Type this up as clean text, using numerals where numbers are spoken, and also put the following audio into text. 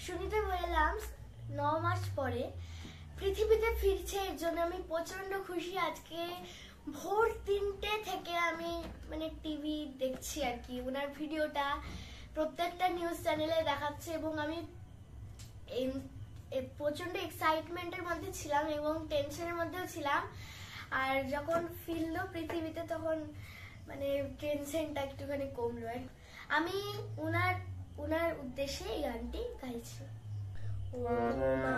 শুনিতে পেলাম 9 মাস পরে পৃথিবীতে ফিরছে, এর জন্য আমি প্রচন্ড খুশি। আজকে ভোর 3টে থেকে আমি মানে টিভি দেখছি আর কি, ওনার ভিডিওটা প্রত্যেকটা নিউজ চ্যানেলে দেখাচ্ছে এবং আমি প্রচন্ড এক্সাইটমেন্টের মধ্যে ছিলাম এবং টেনশনের মধ্যেও ছিলাম। আর যখন ফিরলো পৃথিবীতে তখন মানে টেনশনটা একটুখানি কমলো। আমি ওনার উদ্দেশ্যে এই গানটি গাইছি। ও মা